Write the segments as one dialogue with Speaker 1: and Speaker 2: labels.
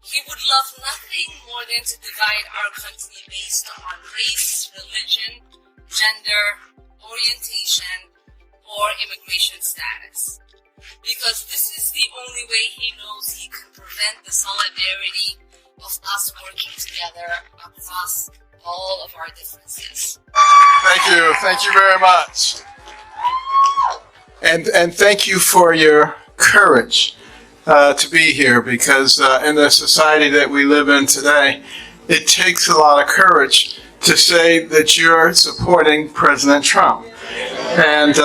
Speaker 1: He would love nothing more than to divide our country based on race, religion, gender, orientation, or immigration status. Because this is the only way he knows he can prevent the solidarity of us working together across all of our differences.
Speaker 2: Thank you. Thank you very much. And thank you for your courage to be here, because in the society that we live in today, it takes a lot of courage to say that you're supporting President Trump. And,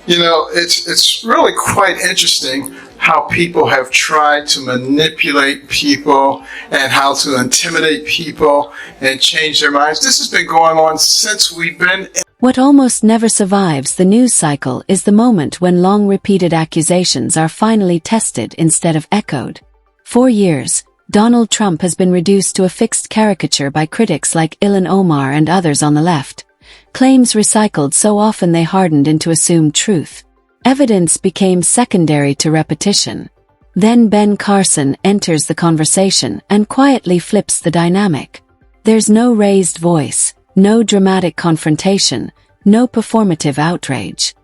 Speaker 2: it's really quite interesting how people have tried to manipulate people and how to intimidate people and change their minds. This has been going on since we've been in.
Speaker 3: What almost never survives the news cycle is the moment when long-repeated accusations are finally tested instead of echoed. For years, Donald Trump has been reduced to a fixed caricature by critics like Ilhan Omar and others on the left. Claims recycled so often they hardened into assumed truth. Evidence became secondary to repetition. Then Ben Carson enters the conversation and quietly flips the dynamic. There's no raised voice, no dramatic confrontation, no performative outrage.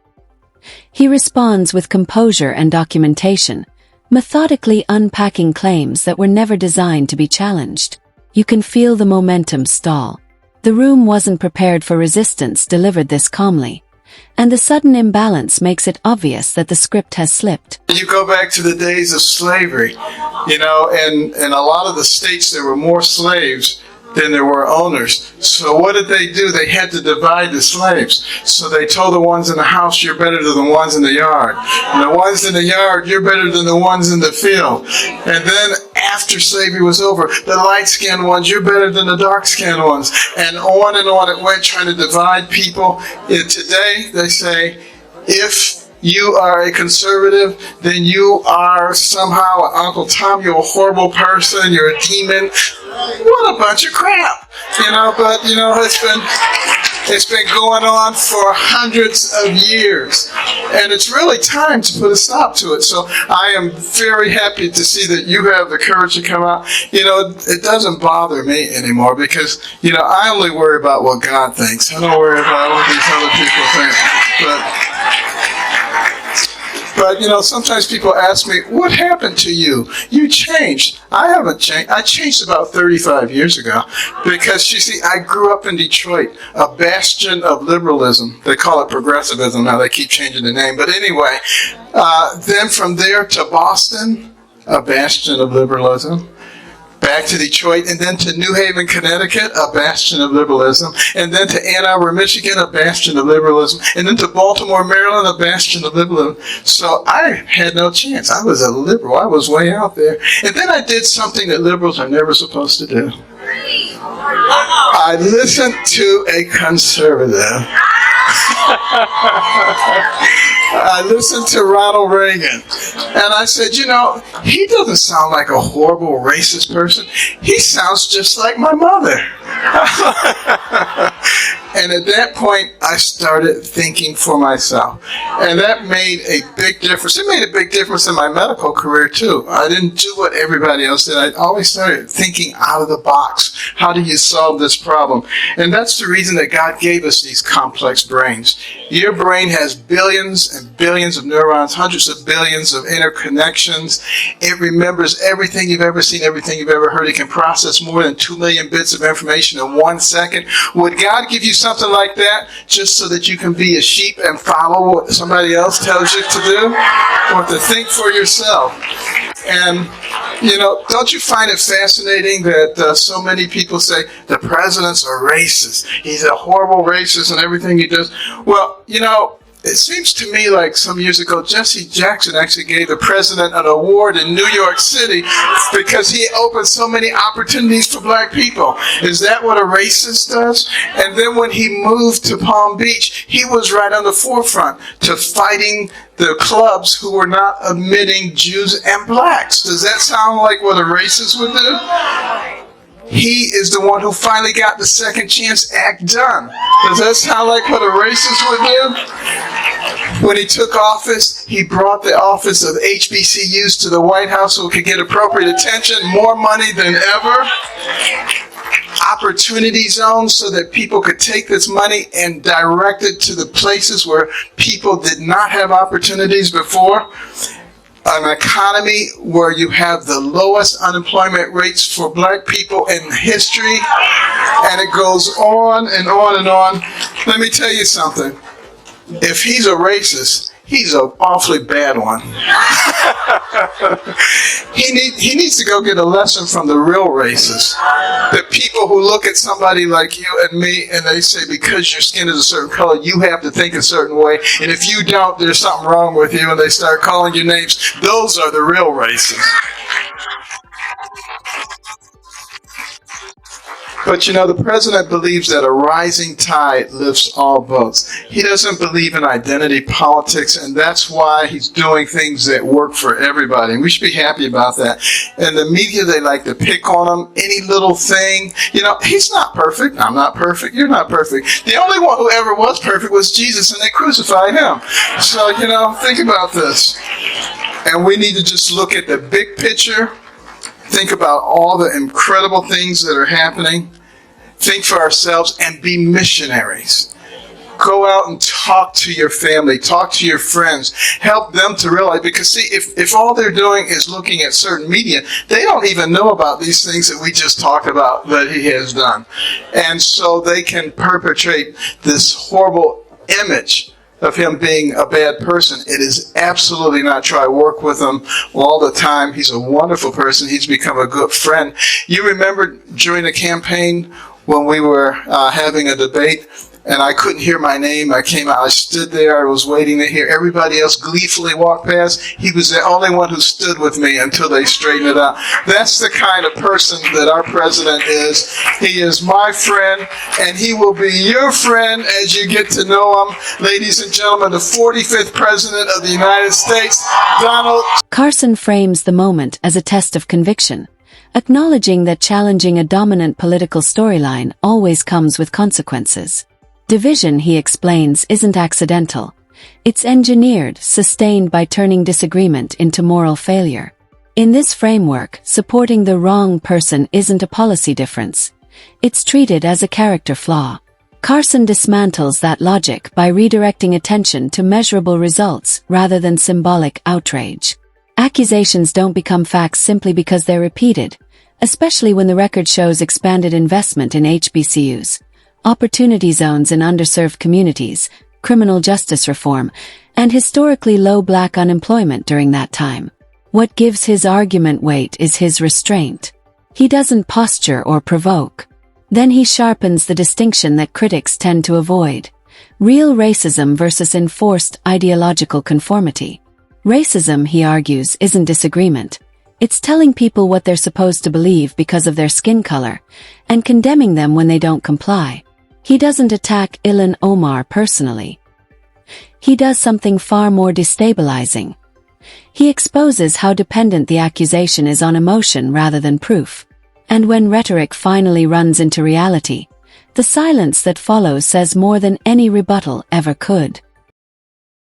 Speaker 3: He responds with composure and documentation, methodically unpacking claims that were never designed to be challenged. You can feel the momentum stall. The room wasn't prepared for resistance delivered this calmly, and the sudden imbalance makes it obvious that the script has slipped.
Speaker 2: You go back to the days of slavery, and in a lot of the states there were more slaves than there were owners. So what did they do? They had to divide the slaves. So they told the ones in the house, you're better than the ones in the yard. And the ones in the yard, you're better than the ones in the field. And then after slavery was over, the light-skinned ones, you're better than the dark-skinned ones. And on it went, trying to divide people. And today, they say, if you are a conservative, then you are somehow an Uncle Tom, you're a horrible person, you're a demon. What a bunch of crap. But it's been going on for hundreds of years. And it's really time to put a stop to it. So I am very happy to see that you have the courage to come out. It doesn't bother me anymore because, I only worry about what God thinks. I don't worry about what these other people think. But sometimes people ask me, what happened to you? You changed. I haven't changed. I changed about 35 years ago because, you see, I grew up in Detroit, a bastion of liberalism. They call it progressivism. Now they keep changing the name. But anyway, then from there to Boston, a bastion of liberalism. Back to Detroit, and then to New Haven, Connecticut, a bastion of liberalism, and then to Ann Arbor, Michigan, a bastion of liberalism, and then to Baltimore, Maryland, a bastion of liberalism. So I had no chance. I was a liberal. I was way out there. And then I did something that liberals are never supposed to do. I listened to a conservative. I listened to Ronald Reagan, and I said, he doesn't sound like a horrible racist person. He sounds just like my mother. And at that point, I started thinking for myself. And that made a big difference. It made a big difference in my medical career, too. I didn't do what everybody else did. I always started thinking out of the box. How do you solve this problem? And that's the reason that God gave us these complex brains. Your brain has billions and billions of neurons, hundreds of billions of interconnections. It remembers everything you've ever seen, everything you've ever heard. It can process more than 2 million bits of information in 1 second. Would God give you something like that just so that you can be a sheep and follow what somebody else tells you to do? Or to think for yourself? And, don't you find it fascinating that so many people say the president's a racist? He's a horrible racist and everything he does. Well, it seems to me like some years ago, Jesse Jackson actually gave the president an award in New York City because he opened so many opportunities for black people. Is that what a racist does? And then when he moved to Palm Beach, he was right on the forefront to fighting the clubs who were not admitting Jews and blacks. Does that sound like what a racist would do? He is the one who finally got the Second Chance Act done. Does that sound like what a racist would do? When he took office, he brought the office of HBCUs to the White House so it could get appropriate attention, more money than ever. Opportunity zones so that people could take this money and direct it to the places where people did not have opportunities before. An economy where you have the lowest unemployment rates for black people in history, and it goes on and on and on. Let me tell you something. If he's a racist, he's an awfully bad one. He needs to go get a lesson from the real racists. The people who look at somebody like you and me and they say, because your skin is a certain color, you have to think a certain way. And if you don't, there's something wrong with you. And they start calling you names. Those are the real racists. But you know, the president believes that a rising tide lifts all boats. He doesn't believe in identity politics, and that's why he's doing things that work for everybody. And we should be happy about that. And the media, they like to pick on him, any little thing. You know, he's not perfect. I'm not perfect. You're not perfect. The only one who ever was perfect was Jesus, and they crucified him. So, you know, think about this. And we need to just look at the big picture. Think about all the incredible things that are happening. Think for ourselves and be missionaries. Go out and talk to your family, talk to your friends, help them to realize, because see, if all they're doing is looking at certain media, they don't even know about these things that we just talked about that he has done. And so they can perpetrate this horrible image of him being a bad person. It is absolutely not true. I work with him all the time. He's a wonderful person. He's become a good friend. You remember during the campaign when we were having a debate and I couldn't hear my name. I came out, I stood there, I was waiting to hear everybody else gleefully walk past. He was the only one who stood with me until they straightened it out. That's the kind of person that our president is. He is my friend, and he will be your friend as you get to know him. Ladies and gentlemen, the 45th president of the United States, Donald.
Speaker 3: Carson frames the moment as a test of conviction, acknowledging that challenging a dominant political storyline always comes with consequences. Division, he explains, isn't accidental. It's engineered, sustained by turning disagreement into moral failure. In this framework, supporting the wrong person isn't a policy difference. It's treated as a character flaw. Carson dismantles that logic by redirecting attention to measurable results rather than symbolic outrage. Accusations don't become facts simply because they're repeated, especially when the record shows expanded investment in HBCUs, opportunity zones in underserved communities, criminal justice reform, and historically low black unemployment during that time. What gives his argument weight is his restraint. He doesn't posture or provoke. Then he sharpens the distinction that critics tend to avoid: real racism versus enforced ideological conformity. Racism, he argues, isn't disagreement. It's telling people what they're supposed to believe because of their skin color, and condemning them when they don't comply. He doesn't attack Ilhan Omar personally. He does something far more destabilizing. He exposes how dependent the accusation is on emotion rather than proof. And when rhetoric finally runs into reality, the silence that follows says more than any rebuttal ever could.